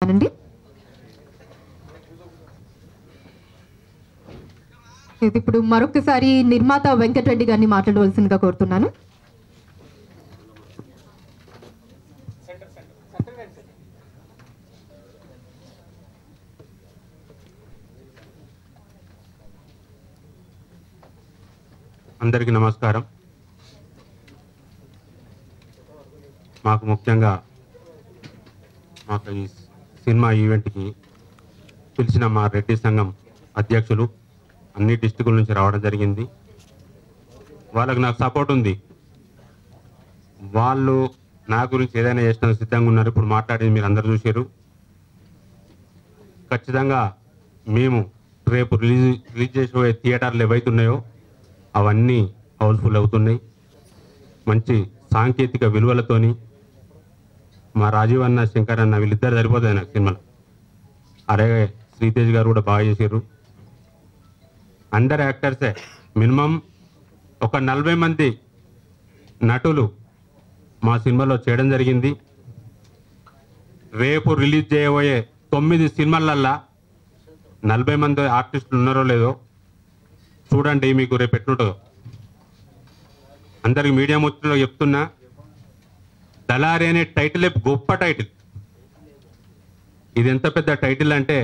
కోరుతున్నానండి. ఇప్పుడు మరొకసారి నిర్మాత వెంకటరెడ్డి గారిని మాట్లాడవలసిందిగా కోరుతున్నాను. అందరికీ నమస్కారం. మాకు ముఖ్యంగా ఈ సినిమా ఈవెంట్కి పిలిచిన మా రెడ్డి సంఘం అధ్యక్షులు అన్ని డిస్టికుల నుంచి రావడం జరిగింది. వాళ్ళకి నాకు సపోర్ట్ ఉంది. వాళ్ళు నా గురించి ఏదైనా చేసిన సిద్ధంగా ఉన్నారు. ఇప్పుడు మాట్లాడేది మీరు అందరూ చూశారు. ఖచ్చితంగా మేము రేపు రిలీజ్ చేసే థియేటర్లు ఏవైతున్నాయో అవన్నీ హౌస్ఫుల్ అవుతున్నాయి. మంచి సాంకేతిక విలువలతోని మా రాజీవ్ అన్న, శంకర్ అన్న వీళ్ళిద్దరు సరిపోతుంది నాకు సినిమాలో. అలాగే శ్రీతేజ్ గారు కూడా బాగా చేశారు. అందరు యాక్టర్సే మినిమం ఒక 40 మంది నటులు మా సినిమాలో చేయడం జరిగింది. రేపు రిలీజ్ చేయబోయే 9 సినిమాలల్లా 40 మంది ఆర్టిస్టులు ఉన్నారో లేదో చూడండి, మీకు రేపు ఎట్లుంటుందో. అందరికి మీడియా ముచ్చట్లో చెప్తున్నా, దళారి అనే టైటిలే గొప్ప టైటిల్. ఇది ఎంత పెద్ద టైటిల్ అంటే,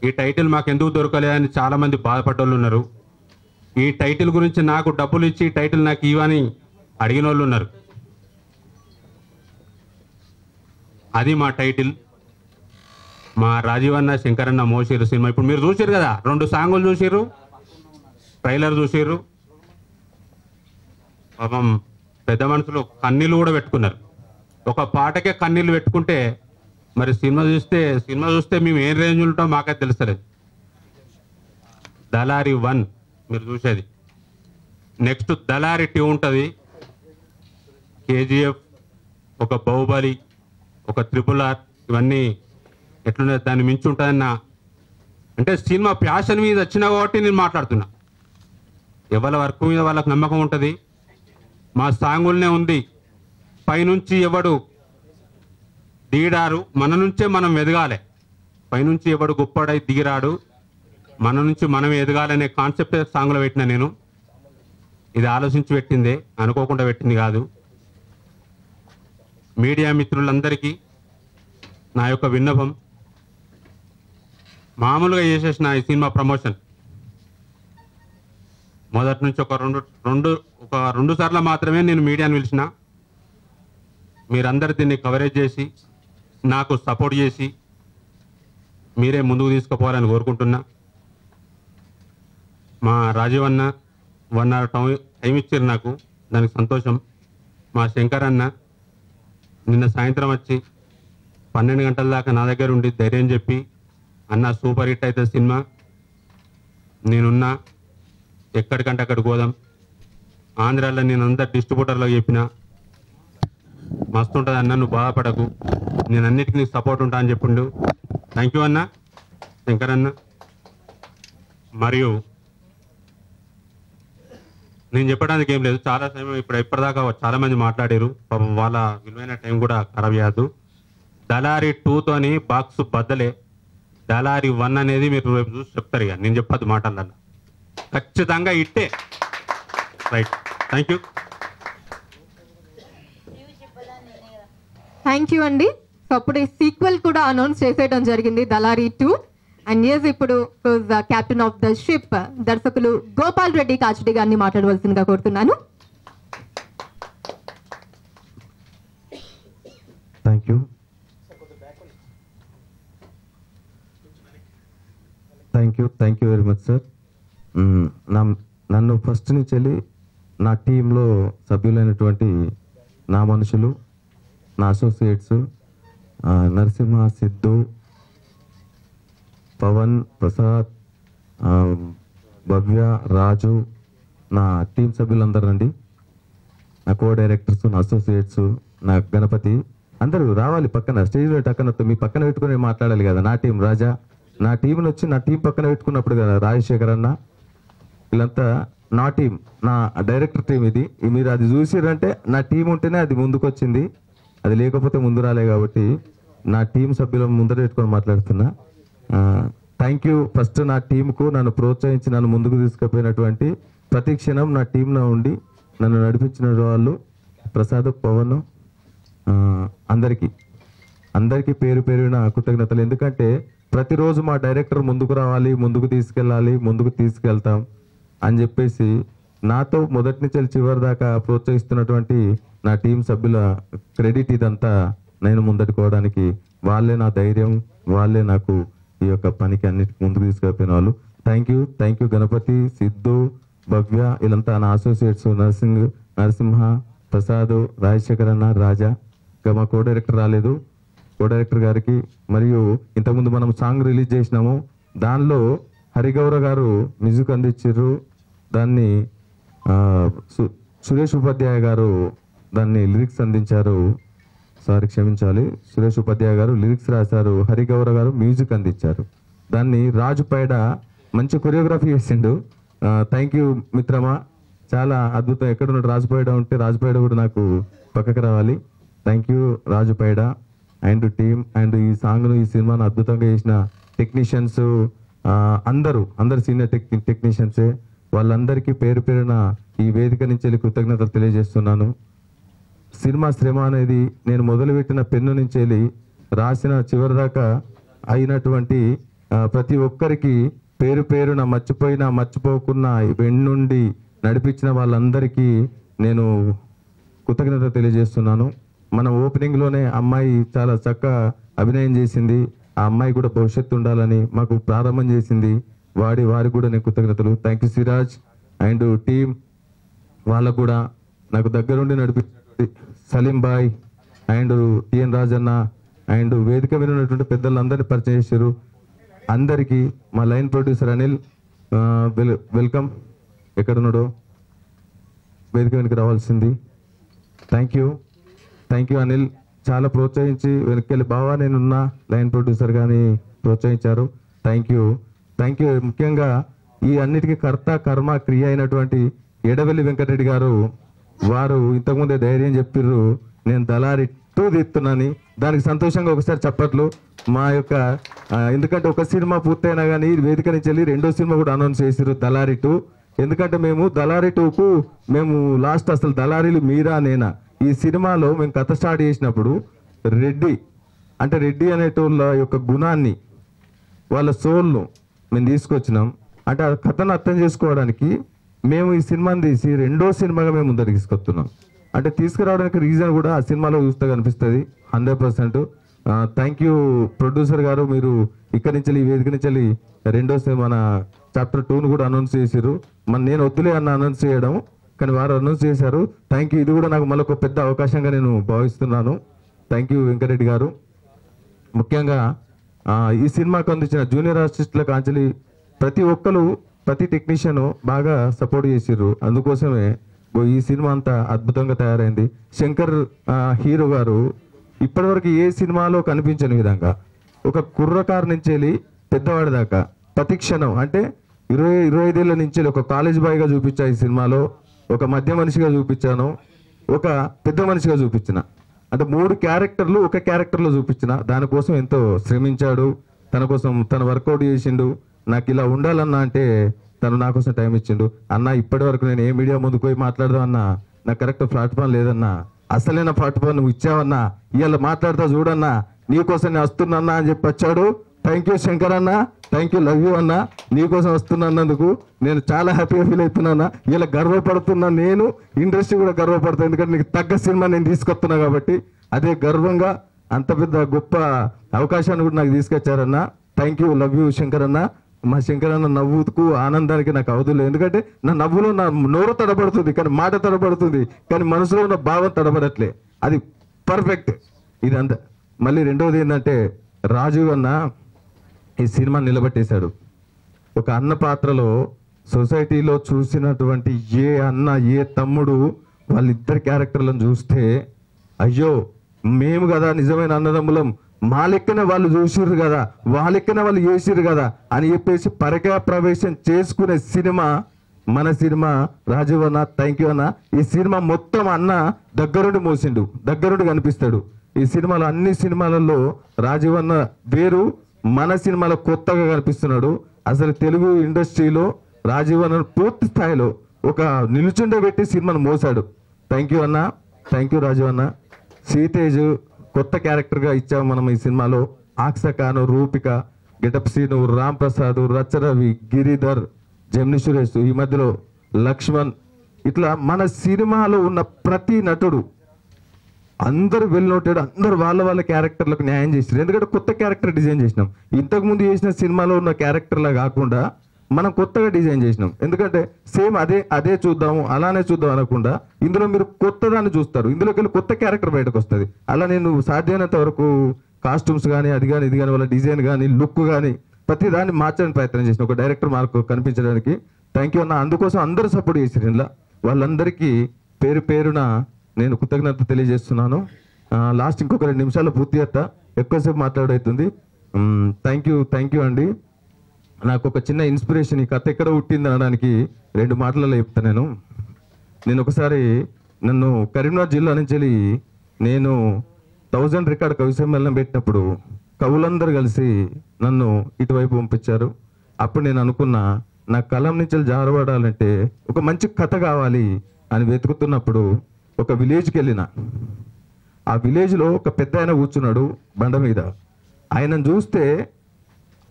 ఈ టైటిల్ మాకు ఎందుకు దొరకలేదని చాలామంది బాధపడ్డోళ్ళు ఉన్నారు. ఈ టైటిల్ గురించి నాకు డబ్బులు ఇచ్చి టైటిల్ నాకు ఇవ్వని అడిగిన వాళ్ళు ఉన్నారు. అది మా టైటిల్. మా రాజీవ్ అన్న, శంకర్ అన్న మోసిరు సినిమా. ఇప్పుడు మీరు చూసారు కదా, 2 సాంగులు చూసిర్రు, ట్రైలర్ చూసిర్రు. పాపం పెద్ద మనుషులు కన్నీళ్ళు కూడా పెట్టుకున్నారు. ఒక పాటకే కన్నీళ్ళు పెట్టుకుంటే మరి సినిమా చూస్తే మేము ఏం రేంజ్ ఉంటాం మాకైతే తెలుస్తలేదు. దళారి 1 మీరు చూసేది. నెక్స్ట్ దళారి 2 ఉంటుంది. కేజీఎఫ్, ఒక బాహుబలి, ఒక RRR ఇవన్నీ ఎట్లున్నాయి దాన్ని మించి ఉంటుందన్న. అంటే సినిమా ప్యాషన్ మీద వచ్చినా కాబట్టి నేను మాట్లాడుతున్నా. ఎవరి వర్క్ మీద వాళ్ళకి నమ్మకం ఉంటుంది. మా సాంగుల్నే ఉంది, పైనుంచి ఎవడు దిగిరారు, మన నుంచే మనం ఎదగాలి. పైనుంచి ఎవడు గొప్పడై దిగిరాడు, మన నుంచి మనం ఎదగాలనే కాన్సెప్ట్ సాంగ్లో పెట్టిన నేను. ఇది ఆలోచించి పెట్టిందే, అనుకోకుండా పెట్టింది కాదు. మీడియా మిత్రులందరికీ నా యొక్క విన్నపం, మామూలుగా చేసేసిన ఈ సినిమా ప్రమోషన్ మొదటి నుంచి ఒక రెండు సార్లు మాత్రమే నేను మీడియాను పిలిచిన. మీరందరూ దీన్ని కవరేజ్ చేసి నాకు సపోర్ట్ చేసి మీరే ముందుకు తీసుకుపోవాలని కోరుకుంటున్నా. మా రాజీవ్ అన్న 1 hour టైం ఇచ్చారు నాకు, దానికి సంతోషం. మా శంకర్ అన్న నిన్న సాయంత్రం వచ్చి 12 గంటల దాకా నా దగ్గర ఉండి ధైర్యం చెప్పి, అన్న సూపర్ హిట్ అయితే సినిమా, నేనున్నా, ఎక్కడికంటే అక్కడికి పోదాం. ఆంధ్రాలో నేను అందరు డిస్ట్రిబ్యూటర్లో చెప్పిన, మస్తు ఉంటుంది అన్న, నువ్వు బాధపడకు, నేను అన్నిటికీ నీకు సపోర్ట్ ఉంటా అని చెప్పిండు. థ్యాంక్ యూ అన్న, శంకర్ అన్న. మరియు నేను చెప్పడానికి ఏం లేదు, చాలా సమయం ఇప్పటిదాకా చాలామంది మాట్లాడారు. పాపం వాళ్ళ విలువైన టైం కూడా ఖరాబ్ చేయద్దు. దళారి 2తోని బాక్స్ బద్దలే. దళారి 1 అనేది మీరు రేపు చూసి చెప్తారు. ఇక నేను చెప్పద్దు మాటలల్లో, ఖచ్చితంగా ఇట్టే. Right, thank you. Thank you అండి. సో అప్పుడు ఈ సీక్వెల్ కూడా అనౌన్స్ చేసేయడం జరిగింది, దళారి 2. అండ్ ఎస్, ఇప్పుడు క్యాప్టెన్ ఆఫ్ ద షిప్ దర్శకులు గోపాల్ రెడ్డి కాచిడి గారిని మాట్లాడవలసిందిగా కోరుతున్నాను. Thank you. Thank you very much sir. నన్ను ఫస్ట్ నుంచి వెళ్ళి నా టీంలో సభ్యులైనటువంటి నా మనుషులు, నా అసోసియేట్స్ నరసింహ, సిద్ధు, పవన్, ప్రసాద్, భవ్య, రాజు, నా టీం సభ్యులందరూ రండి. నా కో డైరెక్టర్స్, నా అసోసియేట్స్, నా గణపతి, అందరూ రావాలి పక్కన. స్టేజ్లో టక్కన మీ పక్కన పెట్టుకుని మాట్లాడాలి కదా. నా టీం రాజా, నా టీంని వచ్చి నా టీం పక్కన పెట్టుకున్నప్పుడు కదా రాజశేఖర్ అన్న, వీళ్ళంతా నా టీం, నా డైరెక్టర్ టీం. ఇది మీరు అది చూసిరంటే నా టీం ఉంటేనే అది ముందుకు వచ్చింది, అది లేకపోతే ముందు రాలే. కాబట్టి నా టీం సభ్యుల ముందర పెట్టుకొని మాట్లాడుతున్నా. థ్యాంక్ యూ ఫస్ట్ నా టీంకు నన్ను ప్రోత్సహించి నన్ను ముందుకు తీసుకుపోయినటువంటి ప్రతి క్షణం నా టీంలో ఉండి నన్ను నడిపించిన వాళ్ళు ప్రసాద్, పవన్, అందరికీ పేరు పేరున కృతజ్ఞతలు. ఎందుకంటే ప్రతిరోజు మా డైరెక్టర్ ముందుకు రావాలి, ముందుకు తీసుకెళ్ళాలి, ముందుకు తీసుకెళ్తాం అని చెప్పేసి నాతో మొదటి నుంచి చివరి దాకా ప్రోత్సహిస్తున్నటువంటి నా టీం సభ్యుల క్రెడిట్ ఇదంతా. నేను ముందట్టుకోవడానికి వాళ్ళే నా ధైర్యం, వాళ్ళే నాకు ఈ యొక్క పనికి అన్నిటికీ ముందుకు తీసుకెళ్ళిన వాళ్ళు. థ్యాంక్ యూ గణపతి, సిద్ధు, భవ్య, వీళ్ళంతా నా అసోసియేట్స్, నరసింహ, ప్రసాద్, రాజశేఖర్ అన్న, రాజా. ఇంకా మా కో డైరెక్టర్ రాలేదు, కో డైరెక్టర్ గారికి. మరియు ఇంతకుముందు మనం సాంగ్ రిలీజ్ చేసినాము, దానిలో హరిగౌర గారు మ్యూజిక్ అందించారు. దాన్ని సురేష్ ఉపాధ్యాయ గారు దాన్ని లిరిక్స్ అందించారు. సారీ క్షమించాలి, సురేష్ ఉపాధ్యాయ గారు లిరిక్స్ రాశారు, హరిగౌర గారు మ్యూజిక్ అందించారు. దాన్ని రాజుపైడ మంచి కొరియోగ్రఫీ చేసిండు. థ్యాంక్ యూ మిత్రమా, చాలా అద్భుతం. ఎక్కడున్నాడు రాజుపైడ ఉంటే రాజుపైడ కూడా నాకు పక్కకు రావాలి. Thank you Rajupaida and team. And ఈ సాంగ్ను, ఈ సినిమాను అద్భుతంగా చేసిన టెక్నీషియన్స్ అందరు సీనియర్ టెక్నీషియన్సే. వాళ్ళందరికీ పేరు పేరున ఈ వేదిక నుంచి వెళ్ళి కృతజ్ఞతలు తెలియజేస్తున్నాను. సినిమా శ్రమ అనేది నేను మొదలుపెట్టిన పెన్ను నుంచి వెళ్ళి రాసిన చివరి దాకా అయినటువంటి ప్రతి ఒక్కరికి పేరు పేరున మర్చిపోకున్న వెన్నుండి నడిపించిన వాళ్ళందరికీ నేను కృతజ్ఞత తెలియజేస్తున్నాను. మన ఓపెనింగ్లోనే అమ్మాయి చాలా చక్కగా అభినయం చేసింది. ఆ అమ్మాయి కూడా భవిష్యత్తు ఉండాలని మాకు ప్రారంభం చేసింది. వారికి కూడా నేను కృతజ్ఞతలు. Thank you Siraj and team. వాళ్ళకు కూడా నాకు దగ్గరుండి నడిపించినటువంటి సలీం బాయ్ అండ్ టిఎన్ రాజన్న అండ్ వేదిక మీద ఉన్నటువంటి పెద్దలందరినీ పరిచయం చేశారు. అందరికీ మా లైన్ ప్రొడ్యూసర్ అనిల్, వెల్కమ్. ఎక్కడున్నాడో వేదిక వెనక్కి రావాల్సింది. థ్యాంక్ యూ అనిల్, చాలా ప్రోత్సహించి వెనక్కి బావా నేనున్నా లైన్ ప్రొడ్యూసర్ కానీ ప్రోత్సహించారు. Thank you. ముఖ్యంగా ఈ అన్నిటికీ కర్త కర్మ క్రియ అయినటువంటి ఎడవెల్లి వెంకటరెడ్డి గారు, వారు ఇంతకుముందే ధైర్యం చెప్పిర్రు నేను దళారి 2 తీస్తున్నాను. దానికి సంతోషంగా ఒకసారి చప్పట్లు. మా యొక్క ఎందుకంటే ఒక సినిమా పూర్తయినా కానీ వేదిక నుంచి వెళ్ళి 2వ సినిమా కూడా అనౌన్స్ చేసిర్రు, దళారి 2. ఎందుకంటే మేము దళారి 2కు మేము లాస్ట్ అసలు దళారీలు మీరా నేనా ఈ సినిమాలో మేము కథ స్టార్ట్ చేసినప్పుడు రెడ్డి అనేటోళ్ళ యొక్క గుణాన్ని, వాళ్ళ సోల్ను మేము తీసుకొచ్చినాం. అంటే ఆ కథను అర్థం చేసుకోవడానికి మేము ఈ సినిమాని తీసి 2వ సినిమాగా మేము ముందర తీసుకొస్తున్నాం. అంటే తీసుకురావడానికి రీజన్ కూడా ఆ సినిమాలో చూస్తే కనిపిస్తుంది 100%. థ్యాంక్ యూ ప్రొడ్యూసర్ గారు, మీరు ఇక్కడి నుంచి ఈ వేదిక నుంచి 2వ సినిమా మన చాప్టర్ 2ను కూడా అనౌన్స్ చేశారు. నేను వద్దులే అన్న అనౌన్స్ చేయడం, కానీ వారు అనౌన్స్ చేశారు. Thank you. ఇది కూడా నాకు మళ్ళీ ఒక పెద్ద అవకాశంగా నేను భావిస్తున్నాను. థ్యాంక్ యూ వెంకరెడ్డి గారు. ముఖ్యంగా ఈ సినిమాకు అందించిన జూనియర్ ఆర్టిస్టుల కాంచెలి ప్రతి టెక్నీషియన్ బాగా సపోర్ట్ చేసిర్రు. అందుకోసమే ఈ సినిమా అంతా అద్భుతంగా తయారైంది. శంకర్ హీరో గారు ఇప్పటివరకు ఏ సినిమాలో కనిపించని విధంగా ఒక కుర్రకారు నుంచి వెళ్ళి పెద్దవాడి దాకా ప్రతి క్షణం అంటే 25 ఏళ్ళ నుంచి ఒక కాలేజ్ బాయ్గా చూపించా ఈ సినిమాలో, ఒక మధ్య మనిషిగా చూపించాను, ఒక పెద్ద మనిషిగా చూపించిన. అంటే 3 క్యారెక్టర్లు ఒక క్యారెక్టర్లో చూపించిన. దానికోసం ఎంతో శ్రమించాడు, తన కోసం తను వర్కౌట్ చేసిండు. నాకు ఇలా ఉండాలన్నా అంటే తను నా కోసం టైం ఇచ్చిండు. అన్న ఇప్పటి వరకు నేను ఏ మీడియా ముందుకు పోయి మాట్లాడదాం అన్నా, నాకు కరెక్ట్ ప్లాట్ఫామ్ లేదన్నా, అసలైన ప్లాట్ఫామ్ నువ్వు ఇచ్చావన్నా, ఇవాళ మాట్లాడతా చూడన్నా, నీకోసం నేను వస్తున్నా అని చెప్పి వచ్చాడు. థ్యాంక్ యూ శంకర్ అన్న, థ్యాంక్ యూ, లవ్ యూ అన్న. నీకోసం వస్తున్నందుకు నేను చాలా హ్యాపీగా ఫీల్ అవుతున్నా. ఇలా గర్వపడుతున్నా, నేను ఇండస్ట్రీ కూడా గర్వపడుతుంది. ఎందుకంటే నీకు తగ్గ సినిమా నేను తీసుకొస్తున్నా కాబట్టి అదే గర్వంగా అంత పెద్ద గొప్ప అవకాశాన్ని కూడా నాకు తీసుకొచ్చారన్న. Thank you, love you Shankar అన్న. మా శంకర్ అన్న నవ్వుకు ఆనందానికి నాకు అవధులేదు. ఎందుకంటే నా నవ్వులో నా నోరు తడబడుతుంది, కానీ మాట తడబడుతుంది, కానీ మనసులో ఉన్న భావం తడబడట్లే. అది పర్ఫెక్ట్. ఇదంతా మళ్ళీ 2వది ఏంటంటే రాజు అన్న ఈ సినిమా నిలబెట్టేశాడు. ఒక అన్న పాత్రలో సొసైటీలో చూసినటువంటి ఏ అన్న ఏ తమ్ముడు వాళ్ళిద్దరి క్యారెక్టర్లను చూస్తే అయ్యో మేము కదా నిజమైన అన్నదమ్ములం, మా లెక్కనే వాళ్ళు చూసిర్రు కదా, వాళ్ళ లెక్కనే వాళ్ళు చేసిర్రు కదా అని చెప్పేసి పరకా ప్రవేశం చేసుకునే సినిమా మన సినిమా. రాజు అన్న థ్యాంక్ యూ అన్న. ఈ సినిమా మొత్తం అన్న దగ్గరుండి మోసిండు, దగ్గరుండి కనిపిస్తాడు. ఈ సినిమాలో అన్ని సినిమాలలో రాజీవ్ అన్న వేరు, మన సినిమాలో కొత్తగా కనిపిస్తున్నాడు. అసలు తెలుగు ఇండస్ట్రీలో రాజీవ్ అన్న పూర్తి స్థాయిలో ఒక నిలుచుండబెట్టి సినిమాను మోసాడు. థ్యాంక్ యూ అన్న, థ్యాంక్ యూ రాజీవ్ అన్న. సీతేజ్ కొత్త క్యారెక్టర్గా ఇచ్చాము మనం ఈ సినిమాలో. ఆక్సకాను, Roopika, getup scene, Ram Prasad, Racha Ravi, Giridhar, Gemini Suresh, ఈ మధ్యలో లక్ష్మణ్, ఇట్లా మన సినిమాలో ఉన్న ప్రతి నటుడు అందరూ వెళ్ళినోటాడు. అందరూ వాళ్ళ క్యారెక్టర్లకు న్యాయం చేశారు. ఎందుకంటే కొత్త క్యారెక్టర్ డిజైన్ చేసినాం. ఇంతకుముందు చేసిన సినిమాలో ఉన్న క్యారెక్టర్లా కాకుండా మనం కొత్తగా డిజైన్ చేసినాం. ఎందుకంటే సేమ్ అదే చూద్దాము, అలానే చూద్దాం అనకుండా ఇందులో మీరు కొత్త దాన్ని చూస్తారు. ఇందులోకి వెళ్ళి కొత్త క్యారెక్టర్ బయటకు వస్తుంది. అలా నేను సాధ్యమైనంత వరకు కాస్ట్యూమ్స్ కానీ, అది కానీ, ఇది కానీ, వాళ్ళ డిజైన్ కానీ, లుక్ కానీ ప్రతి దాన్ని మార్చడానికి ప్రయత్నం చేసిన ఒక డైరెక్టర్ మార్కు కనిపించడానికి. థ్యాంక్ యూ అన్న. అందుకోసం అందరూ సపోర్ట్ చేశారు. ఇలా వాళ్ళందరికీ పేరు పేరున నేను కృతజ్ఞత తెలియజేస్తున్నాను. లాస్ట్ ఇంకొక 2 నిమిషాలు పూర్తి చేస్తా, ఎక్కువసేపు మాట్లాడవుతుంది. థ్యాంక్ యూ అండి. నాకు ఒక చిన్న ఇన్స్పిరేషన్, ఈ కథ ఎక్కడ పుట్టింది అనడానికి 2 మాటలలో చెప్తాను. నేను ఒకసారి నన్ను కరీంనగర్ జిల్లా నుంచి వెళ్ళి నేను 1000 రికార్డ్ కవి సమ్మేళనం పెట్టినప్పుడు కవులందరూ కలిసి నన్ను ఇటువైపు పంపించారు. అప్పుడు నేను అనుకున్నా, నా కలం నుంచి జారబడాలంటే ఒక మంచి కథ కావాలి అని వెతుకుతున్నప్పుడు ఒక విలేజ్కి వెళ్ళిన. ఆ విలేజ్లో ఒక పెద్ద ఆయన కూర్చున్నాడు బండ మీద. ఆయనను చూస్తే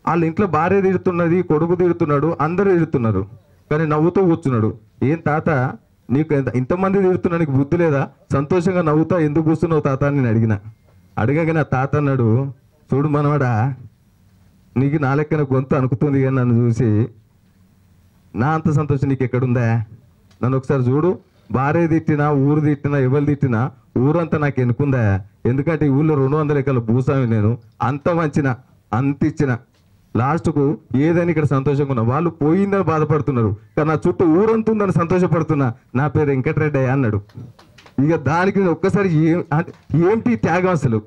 వాళ్ళ ఇంట్లో భార్య తిడుతున్నది, కొడుకు తిడుతున్నాడు, అందరూ తిడుతున్నారు, కానీ నవ్వుతూ కూర్చున్నాడు. ఏం తాత, నీకు ఇంతమంది తిడుతున్నా, నీకు బుద్ధి లేదా? సంతోషంగా నవ్వుతా ఎందుకు కూర్చున్నావు తాత అని నేను అడగగానే ఆ తాత అన్నాడు, చూడు మనవాడా, నీకు నా లెక్కన గొంతు అనుకుతుంది కానీ నన్ను చూసి నా అంత సంతోషం నీకు ఎక్కడుందా? నన్ను ఒకసారి చూడు, భార్య తిట్టినా, ఊరు తిట్టినా, ఎవరు తిట్టినా ఊరంతా నాకు ఎన్నుకుందా? ఎందుకంటే ఈ ఊళ్ళో 200 ఎకరాల భూస్వామి నేను. అంత మంచిన, అంత ఇచ్చిన, లాస్ట్కు ఏదైనా ఇక్కడ సంతోషంగా ఉన్నా. వాళ్ళు పోయిందని బాధపడుతున్నారు, కానీ నా చుట్టూ ఊరంతుందని సంతోషపడుతున్నా. నా పేరు వెంకటరెడ్డి అన్నాడు. ఇక దానికి ఒక్కసారి ఏంటి త్యాగం, అసలు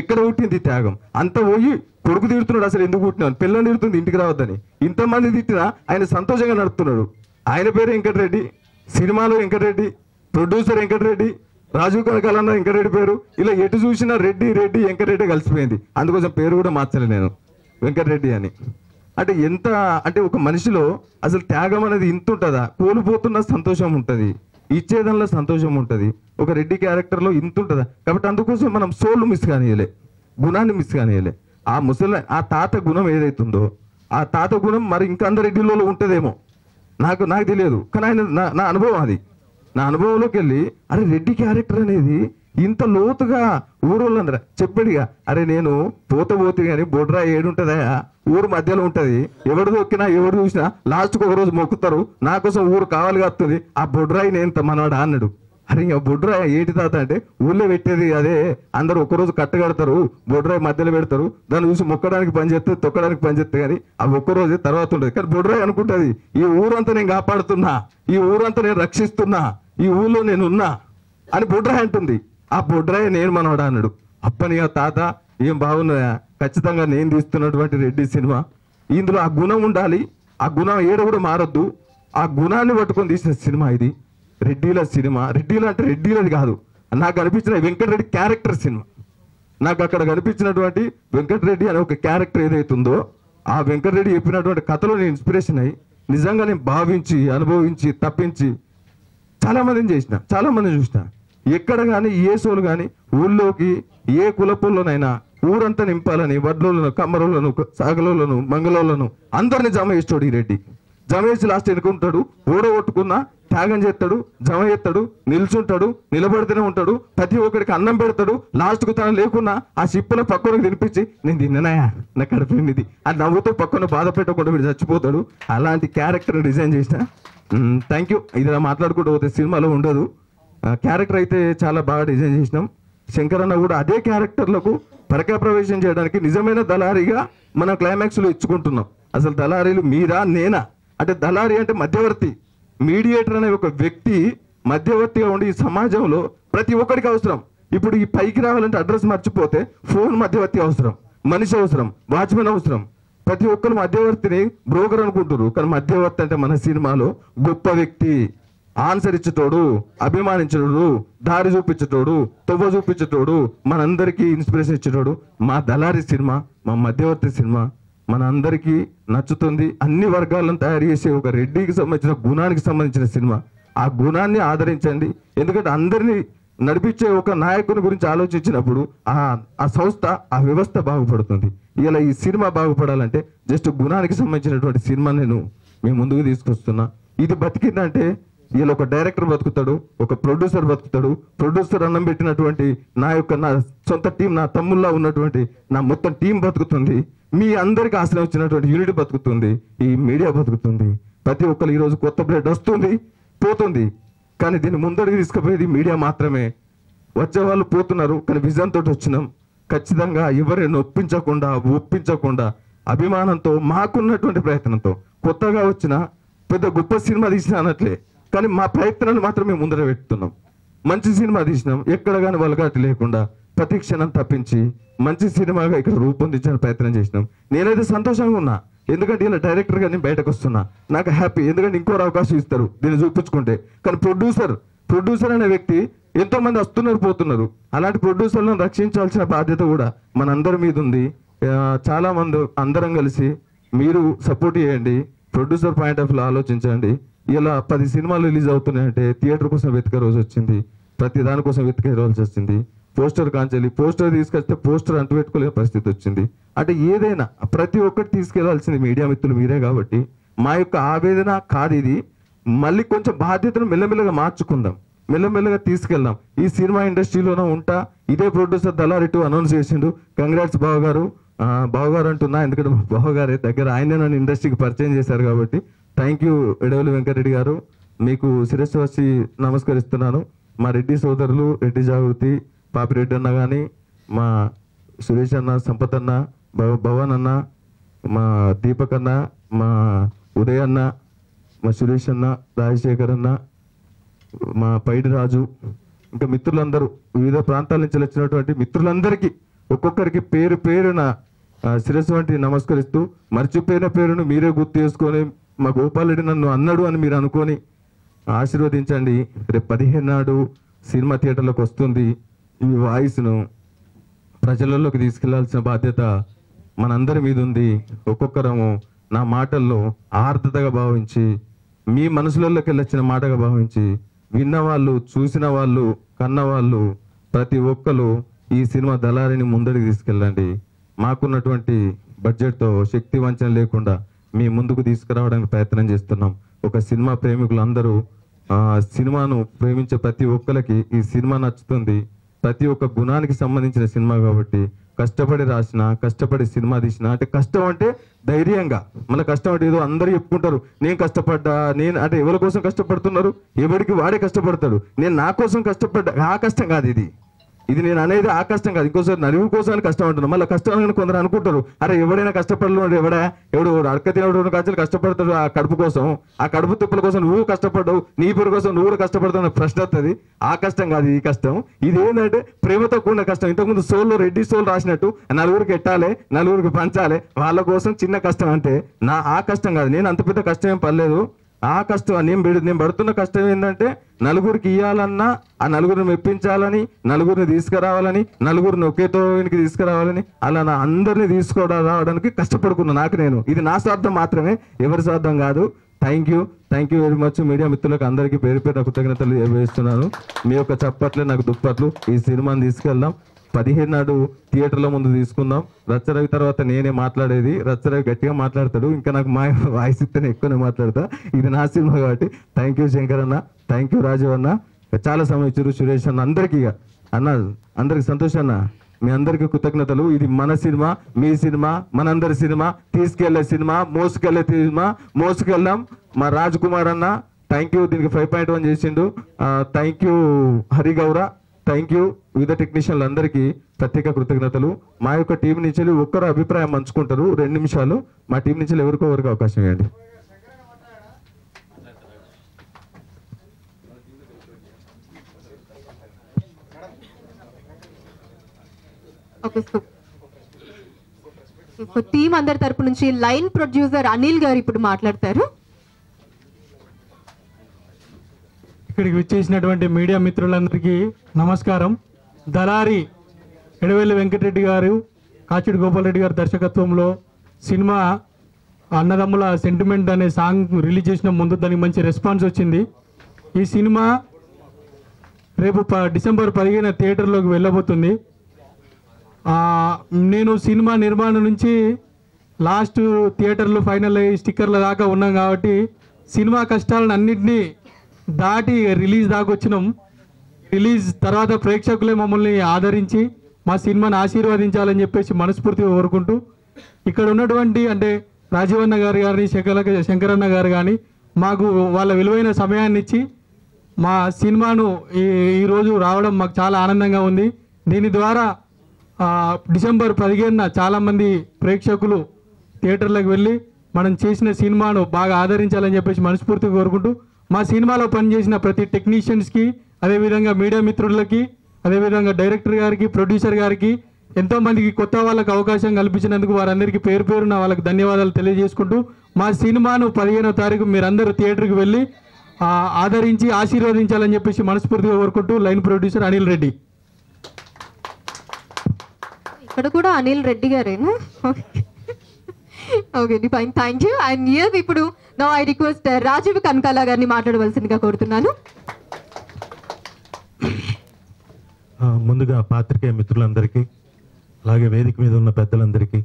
ఎక్కడ పుట్టింది త్యాగం? అంత పోయి కొడుకు తిడుతున్నాడు, అసలు ఎందుకు పుట్టినాను, పిల్లని తిడుతుంది ఇంటికి రావద్దని. ఇంతమంది తిట్టినా ఆయన సంతోషంగా నడుపుతున్నాడు. ఆయన పేరు వెంకటరెడ్డి, సినిమాలో వెంకటరెడ్డి, ప్రొడ్యూసర్ వెంకటరెడ్డి, రాజీవ్ కనకాలన్న వెంకటరెడ్డి పేరు. ఇలా ఎటు చూసినా రెడ్డి వెంకటరెడ్డి కలిసిపోయింది. అందుకోసం పేరు కూడా మార్చలే నేను, వెంకటరెడ్డి అని. అంటే ఎంత అంటే ఒక మనిషిలో అసలు త్యాగం అనేది ఇంత ఉంటుందా? కోల్పోతున్న సంతోషం ఉంటుంది, ఇచ్చేదంలో సంతోషం ఉంటుంది. ఒక రెడ్డి క్యారెక్టర్లో ఇంత ఉంటుందా? కాబట్టి అందుకోసం మనం సోల్ మిస్ కానియలే, గుణాన్ని మిస్ కానియలే. ఆ ఆ తాత గుణం ఏదైతుందో ఆ తాత గుణం మరి ఇంకా అందరు రెడ్డిలో ఉంటుందేమో, నాకు తెలియదు. కానీ ఆయన నా అనుభవం, అది నా అనుభవంలోకి వెళ్ళి అరే రెడ్డి క్యారెక్టర్ అనేది ఇంత లోతుగా ఊరోళ్ళందరూ చెప్పాడుగా. అరే నేను పోతే కానీ బొడ్రా ఏడుంటుందా, ఊరు మధ్యలో ఉంటుంది, ఎవడు దొక్కినా ఎవడు చూసినా లాస్ట్కి ఒక రోజు మొక్కుతారు, నా కోసం ఊరు కావాలి కాస్తుంది, ఆ బొడ్రాయి నేను మనవాడా అన్నాడు. అరే ఇంకా బొడ్రాయి ఏంటి తాత అంటే, ఊళ్ళో పెట్టేది అదే, అందరూ ఒకరోజు కట్టగడతారు, బొడ్రాయి మధ్యలో పెడతారు, దాన్ని చూసి మొక్కడానికి పని చేస్తే తొక్కడానికి పని చేస్తే కానీ ఆ ఒక్కరోజే తర్వాత ఉంటుంది. కానీ బొడ్రాయి అనుకుంటుంది, ఈ ఊరంతా నేను కాపాడుతున్నా, ఈ ఊరంతా నేను రక్షిస్తున్నా, ఈ ఊళ్ళో నేను ఉన్నా అని బొడ్రాయి అంటుంది. ఆ బొడ్రాయి నేను మనవాడా అన్నాడు. అప్పని తాత ఏం బాగున్నాయా, ఖచ్చితంగా నేను తీస్తున్నటువంటి రెడ్డి సినిమా, ఇందులో ఆ గుణం ఉండాలి, ఆ గుణం ఏడ కూడా మారొద్దు, ఆ గుణాన్ని పట్టుకొని తీసిన సినిమా ఇది. రెడ్డిల సినిమా, రెడ్డిలు అంటే రెడ్డిలది కాదు, నాకు అనిపించిన వెంకటరెడ్డి క్యారెక్టర్ సినిమా. నాకు అక్కడ కనిపించినటువంటి వెంకటరెడ్డి అనే ఒక క్యారెక్టర్ ఏదైతుందో ఆ వెంకటరెడ్డి చెప్పినటువంటి కథలో నేను ఇన్స్పిరేషన్ అయ్యి నిజంగా నేను భావించి, అనుభవించి, తప్పించి చాలా మందిని చేసిన, చాలా మందిని చూసిన. ఎక్కడ కానీ ఏ సోలు కానీ ఊళ్ళోకి ఏ కులపుల్లోనైనా ఊరంతా నింపాలని వడ్లోలను, కమ్మరోళ్ళను, సాగలోళ్ళను, మంగళోళ్ళను అందరిని జమ చేస్తాడు ఈ రెడ్డి. జమ చేసి లాస్ట్ ఎన్నుకుంటాడు, ఓడగొట్టుకున్నా త్యాగం చేస్తాడు, జమ చేస్తాడు, నిల్చుంటాడు, నిలబడితేనే ఉంటాడు, ప్రతి ఒక్కడికి అన్నం పెడతాడు, లాస్ట్కు తన లేకున్నా ఆ షిప్పుల పక్కనకు తినిపించి నేను తిన్ననాయా నా కడుపునిది అది నవ్వుతూ పక్కన బాధ పెట్టకుండా వీడు చచ్చిపోతాడు. అలాంటి క్యారెక్టర్ డిజైన్ చేసిన. Thank you. ఇది మాట్లాడుకుంటూ పోతే సినిమాలో ఉండదు. క్యారెక్టర్ అయితే చాలా బాగా డిజైన్ చేసినాం. శంకర్ అన్న కూడా అదే క్యారెక్టర్లకు పరకా ప్రవేశం చేయడానికి నిజమైన దళారీగా మనం క్లైమాక్స్లో ఇచ్చుకుంటున్నాం. అసలు దళారీలు మీరా నేనా అంటే, దళారీ అంటే మధ్యవర్తి, మీడియేటర్ అనే ఒక వ్యక్తి మధ్యవర్తిగా ఉండి ఈ సమాజంలో ప్రతి ఒక్కరికి అవసరం. ఇప్పుడు ఈ పైకి రావాలంటే అడ్రస్ మర్చిపోతే ఫోన్ మధ్యవర్తి అవసరం, మనిషి అవసరం, వాచ్మెన్ అవసరం. ప్రతి ఒక్కరు మధ్యవర్తిని బ్రోకర్ అనుకుంటారు, కానీ మధ్యవర్తి అంటే మన సినిమాలో గొప్ప వ్యక్తి, ఆన్సర్ ఇచ్చేటోడు, అభిమానించేటోడు, దారి చూపించేటోడు, తొవ్వ చూపించేటోడు, మనందరికీ ఇన్స్పిరేషన్ ఇచ్చేటోడు మా దళారి సినిమా, మా మధ్యవర్తి సినిమా మన అందరికీ నచ్చుతుంది. అన్ని వర్గాలను తయారు చేసే ఒక రెడ్డికి సంబంధించిన గుణానికి సంబంధించిన సినిమా. ఆ గుణాన్ని ఆదరించండి. ఎందుకంటే అందరినీ నడిపించే ఒక నాయకుని గురించి ఆలోచించినప్పుడు ఆ సంస్థ, ఆ వ్యవస్థ బాగుపడుతుంది. ఇలా ఈ సినిమా బాగుపడాలంటే జస్ట్ గుణానికి సంబంధించినటువంటి సినిమా నేను మీ ముందుకు తీసుకొస్తున్నా. ఇది బతికిందంటే ఇలా ఒక డైరెక్టర్ బతుకుతాడు, ఒక ప్రొడ్యూసర్ బతుకుతాడు. ప్రొడ్యూసర్ అన్నం పెట్టినటువంటి నా సొంత టీం, నా తమ్ముళ్ళ ఉన్నటువంటి నా మొత్తం టీం బతుకుతుంది. మీ అందరికి ఆశ్రయం వచ్చినటువంటి యూనిట్ బతుకుతుంది. ఈ మీడియా బతుకుతుంది. ప్రతి ఒక్కరు ఈరోజు కొత్త బ్లడ్ వస్తుంది, పోతుంది. కానీ దీన్ని ముందడికి తీసుకుపోయేది మీడియా మాత్రమే. వచ్చే వాళ్ళు పోతున్నారు, కానీ విజన్ తోటి వచ్చినాం. ఖచ్చితంగా ఎవరిని ఒప్పించకుండా అభిమానంతో, మాకున్నటువంటి ప్రయత్నంతో, కొత్తగా వచ్చిన పెద్ద గొప్ప సినిమా తీసిన అనట్లే, కానీ మా ప్రయత్నాలు మాత్రం మేము ముందర పెడుతున్నాం. మంచి సినిమా తీసినాం, ఎక్కడ కానీ వలగాటి లేకుండా ప్రతి క్షణం తప్పించి మంచి సినిమాగా ఇక్కడ రూపొందించడానికి ప్రయత్నం చేసినాం. నేనైతే సంతోషంగా ఉన్నా, ఎందుకంటే ఇలా డైరెక్టర్గా నేను బయటకు వస్తున్నా. నాకు హ్యాపీ, ఎందుకంటే ఇంకో అవకాశం ఇస్తారు దీన్ని చూపించుకుంటే. కానీ ప్రొడ్యూసర్ అనే వ్యక్తి ఎంతో మంది వస్తున్నారు, పోతున్నారు. అలాంటి ప్రొడ్యూసర్లను రక్షించాల్సిన బాధ్యత కూడా మనందరి మీద ఉంది. చాలా మంది అందరం కలిసి మీరు సపోర్ట్ చేయండి. ప్రొడ్యూసర్ పాయింట్ ఆఫ్ లో ఆలోచించండి. ఇలా 10 సినిమాలు రిలీజ్ అవుతున్నాయంటే థియేటర్ కోసం వెతికే రోజు వచ్చింది, ప్రతి దానికోసం వెతికే రోజు వచ్చింది. పోస్టర్ కాంచెల్లి పోస్టర్ తీసుకొస్తే పోస్టర్ అంటు పెట్టుకోలేని పరిస్థితి వచ్చింది. అంటే ఏదైనా ప్రతి ఒక్కటి తీసుకెళ్లాల్సింది మీడియా మిత్రులు మీరే. కాబట్టి మా యొక్క ఆవేదన కాదు ఇది. మళ్ళీ కొంచెం బాధ్యతను మెల్లమెల్లగా మార్చుకుందాం, మెల్లమెల్లగా తీసుకెళ్దాం. ఈ సినిమా ఇండస్ట్రీలోనే ఉంటా. ఇదే ప్రొడ్యూసర్ దళారి 2 అనౌన్స్ చేసిండు. కంగ్రాట్స్ బావగారు అంటున్నా, ఎందుకంటే బావగారే దగ్గర ఆయనే నన్ను ఇండస్ట్రీకి పరిచయం చేశారు. కాబట్టి థ్యాంక్ యూ ఎడవల్లి వెంకటరెడ్డి గారు, మీకు శిరస్సు వచ్చి నమస్కరిస్తున్నాను. మా రెడ్డి సోదరులు, రెడ్డి జాగృతి, పాపిరెడ్డి అన్న కానీ, మా సురేష్ అన్న, సంపత్ అన్న, భవన్ అన్న, మా దీపక్ అన్న, మా ఉదయ్ అన్న, మా సురేష్ అన్న, రాజశేఖర్ అన్న, మా పైడి రాజు, ఇంకా మిత్రులందరూ, వివిధ ప్రాంతాల నుంచి వచ్చినటువంటి మిత్రులందరికీ ఒక్కొక్కరికి పేరు పేరున శిరస్సు వంటి నమస్కరిస్తూ, మర్చిపోయిన పేరును మీరే గుర్తు చేసుకొని మా గోపాల్ రెడ్డి నన్ను అన్నాడు అని మీరు అనుకొని ఆశీర్వదించండి. రేపు 15 నాడు సినిమా థియేటర్లోకి వస్తుంది. ఈ వాయిస్ను ప్రజలలోకి తీసుకెళ్లాల్సిన బాధ్యత మనందరి మీద ఉంది. ఒక్కొక్కరము నా మాటల్లో ఆర్ద్రతగా భావించి, మీ మనసులలోకి వెళ్ళొచ్చిన మాటగా భావించి, విన్నవాళ్ళు, చూసిన వాళ్ళు, కన్నవాళ్ళు ప్రతి ఒక్కరు ఈ సినిమా దళారిని ముందడికి తీసుకెళ్ళండి. మాకున్నటువంటి బడ్జెట్తో శక్తి వంచన లేకుండా మీ ముందుకు తీసుకురావడానికి ప్రయత్నం చేస్తున్నాం. ఒక సినిమా ప్రేమికులు అందరూ సినిమాను ప్రేమించే ప్రతి ఒక్కరికి ఈ సినిమా నచ్చుతుంది. ప్రతి ఒక్క గుణానికి సంబంధించిన సినిమా కాబట్టి కష్టపడి రాసిన, కష్టపడి సినిమా తీసిన, అంటే కష్టం అంటే ధైర్యంగా, మన కష్టం అంటే ఏదో అందరూ చెప్పుకుంటారు నేను కష్టపడ్డా, నేను అంటే ఎవరి కోసం కష్టపడుతున్నారు, ఎవరికి వాడే కష్టపడతాడు. నేను నా కోసం కష్టపడ్డా, ఆ కష్టం కాదు ఇది నేను అనేది, ఆ కష్టం కాదు. ఇంకోసారి నలుగురు కోసం కష్టం అంటున్నాను. మళ్ళీ కష్టం అని కొందరు అనుకుంటారు, అరే ఎవడైనా కష్టపడలేడు, ఎవడు అడక తినడు కాల్చి కష్టపడతాడు ఆ కడుపు కోసం, ఆ కడుపు తిప్పుల కోసం నువ్వు కష్టపడ్డావు, నీ పేరు కోసం నువ్వు కూడా కష్టపడతావు అనే ప్రశ్న వస్తుంది. ఆ కష్టం కాదు ఈ కష్టం. ఇది ఏంటంటే ప్రేమతో కూడిన కష్టం. ఇంతకుముందు సోల్లో రెడ్డి సోల్ రాసినట్టు నలుగురికి ఎట్టాలి, నలుగురికి పంచాలి, వాళ్ళ కోసం చిన్న కష్టం. అంటే ఆ కష్టం కాదు. నేను అంత పెద్ద కష్టం ఏం పడలేదు. ఆ కష్టం నేను పడుతున్న కష్టం ఏంటంటే నలుగురికి ఇవ్వాలన్నా, ఆ నలుగురిని మెప్పించాలని, నలుగురిని తీసుకురావాలని, నలుగురిని ఒకేతోనికి తీసుకురావాలని, అలా నా అందరినీ రావడానికి కష్టపడుకున్నా. ఇది నా స్వార్థం మాత్రమే, ఎవరి స్వార్థం కాదు. Thank you very much. Media మిత్రులకు అందరికీ పేరు కృతజ్ఞతలు వేస్తున్నాను. మీ యొక్క చప్పట్లే నాకు దుప్పట్లు. ఈ సినిమాని తీసుకెళ్దాం. 15 నాడు థియేటర్లో ముందు తీసుకుందాం. రచ్చరవి తర్వాత నేనే మాట్లాడేది. రచ్చరవి గట్టిగా మాట్లాడతాడు, ఇంకా నాకు మా వాయిస్ ఇస్తేనే ఎక్కువనే మాట్లాడతా. ఇది నా సినిమా కాబట్టి థ్యాంక్ యూ శంకర్ అన్న, థ్యాంక్ యూ రాజు అన్న, చాలా సమయం ఇచ్చారు. సురేష్ అన్న, అందరికీ అందరికి సంతోష్ అన్న, మీ అందరికీ కృతజ్ఞతలు. ఇది మన సినిమా, మీ సినిమా, మనందరి సినిమా, తీసుకెళ్లే సినిమా, మోసుకెళ్లే సినిమా, మోసుకెళ్దాం. మా రాజ్ కుమార్ అన్న థ్యాంక్ యూ, దీనికి 5.1 చేసిండు. Thank you Harigowra, thank you. వివిధ టెక్నీషియన్లు అందరికీ ప్రత్యేక కృతజ్ఞతలు. మా యొక్క టీం నుంచి ఒక్కరు అభిప్రాయం పంచుకుంటారు, 2 నిమిషాలు. మా టీం నుంచి ఎవరికో అవకాశం ఇవ్వండి. టీం అందరి తరపు నుంచి లైన్ ప్రొడ్యూసర్ అనిల్ గారు ఇప్పుడు మాట్లాడతారు. ఇక్కడికి విచ్చేసినటువంటి మీడియా మిత్రులందరికీ నమస్కారం. దళారి ఎడవెల్లి వెంకటరెడ్డి గారు, కాచిడి గోపాల్ రెడ్డి గారి దర్శకత్వంలో సినిమా అన్నదమ్ముల సెంటిమెంట్ అనే సాంగ్ రిలీజ్ చేసిన ముందు దానికి మంచి రెస్పాన్స్ వచ్చింది. ఈ సినిమా రేపు డిసెంబర్ 15 థియేటర్లోకి వెళ్ళబోతుంది. నేను సినిమా నిర్మాణం నుంచి లాస్ట్ థియేటర్లు ఫైనల్ స్టిక్కర్ల దాకా ఉన్నాం కాబట్టి సినిమా కష్టాలను అన్నింటినీ దాటి రిలీజ్ దాకా వచ్చినాం. రిలీజ్ తర్వాత ప్రేక్షకులే మమ్మల్ని ఆదరించి మా సినిమాని ఆశీర్వదించాలని చెప్పేసి మనస్ఫూర్తిగా కోరుకుంటూ, ఇక్కడ ఉన్నటువంటి అంటే రాజీవన్న గారు కానీ శంకరన్న గారు కానీ మాకు వాళ్ళ విలువైన సమయాన్ని ఇచ్చి మా సినిమాను ఈరోజు రావడం మాకు చాలా ఆనందంగా ఉంది. దీని ద్వారా డిసెంబర్ 15న చాలామంది ప్రేక్షకులు థియేటర్లకు వెళ్ళి మనం చేసిన సినిమాను బాగా ఆదరించాలని చెప్పేసి మనస్ఫూర్తిగా కోరుకుంటూ, మా సినిమాలో పనిచేసిన ప్రతి టెక్నీషియన్స్కి, అదేవిధంగా మీడియా మిత్రులకి, అదేవిధంగా డైరెక్టర్ గారికి, ప్రొడ్యూసర్ గారికి, ఎంతోమందికి కొత్త వాళ్ళకి అవకాశం కల్పించినందుకు వారందరికీ పేరు పేరున వాళ్ళకి ధన్యవాదాలు తెలియజేసుకుంటూ, మా సినిమాను 15వ తారీఖు మీరందరూ థియేటర్కి వెళ్ళి ఆదరించి ఆశీర్వదించాలని చెప్పేసి మనస్ఫూర్తిగా కోరుకుంటూ, లైన్ ప్రొడ్యూసర్ అనిల్ రెడ్డి. ఇక్కడ కూడా అనిల్ రెడ్డి గారేనా? Okay fine, thank you. And here ఇప్పుడు no I request Rajeev Kanakala గారిని మాట్లాడవలసిందిగా కోరుతున్నాను. ముందుగా పాత్రికేయ మిత్రులందరికీ, అలాగే వేదిక మీద ఉన్న పెద్దలందరికీ,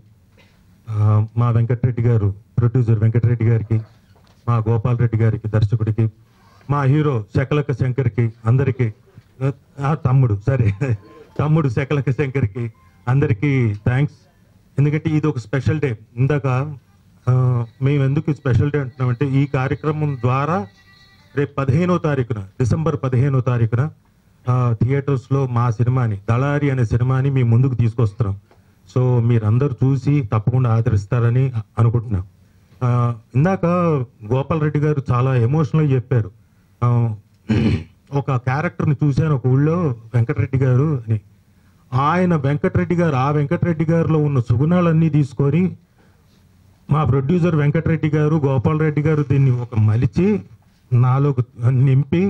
మా వెంకటరెడ్డి గారు ప్రొడ్యూసర్ వెంకటరెడ్డి గారికి, మా గోపాల్ రెడ్డి గారికి దర్శకుడికి, మా హీరో శకలక శంకర్కి అందరికీ, తమ్ముడు శకలక శంకర్కి అందరికీ థ్యాంక్స్. ఎందుకంటే ఇది ఒక స్పెషల్ డే. ఇందాక మేము ఎందుకు స్పెషల్ డే అంటున్నామంటే, ఈ కార్యక్రమం ద్వారా రేపు 15వ తారీఖున డిసెంబర్ 15వ తారీఖున థియేటర్స్లో మా సినిమాని, దళారి అనే సినిమాని మీ ముందుకు తీసుకొస్తున్నాం. సో మీరందరూ చూసి తప్పకుండా ఆదరిస్తారని అనుకుంటున్నాం. ఇందాక గోపాల్ రెడ్డి గారు చాలా ఎమోషనల్గా చెప్పారు. ఒక క్యారెక్టర్ని చూశాను ఒక ఊళ్ళో, వెంకటరెడ్డి గారు అని. ఆయన వెంకటరెడ్డి గారు, ఆ వెంకటరెడ్డి గారిలో ఉన్న సుగుణాలన్నీ తీసుకొని మా ప్రొడ్యూసర్ వెంకటరెడ్డి గారు, గోపాల్ రెడ్డి గారు దీన్ని ఒక మలిచి నాలో నింపి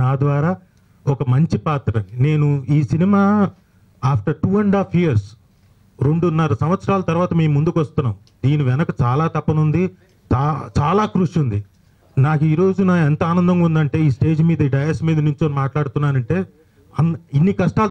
నా ద్వారా ఒక మంచి పాత్ర. నేను ఈ సినిమా ఆఫ్టర్ 2.5 years 2.5 సంవత్సరాల తర్వాత మేము ముందుకు వస్తున్నాం. దీని వెనక చాలా తపనుంది, చాలా కృషి ఉంది. నాకు ఈరోజు ఎంత ఆనందంగా ఉందంటే, ఈ స్టేజ్ మీద, ఈ డయాస్ మీద నుంచొని మాట్లాడుతున్నానంటే, ఇన్ని కష్టాలు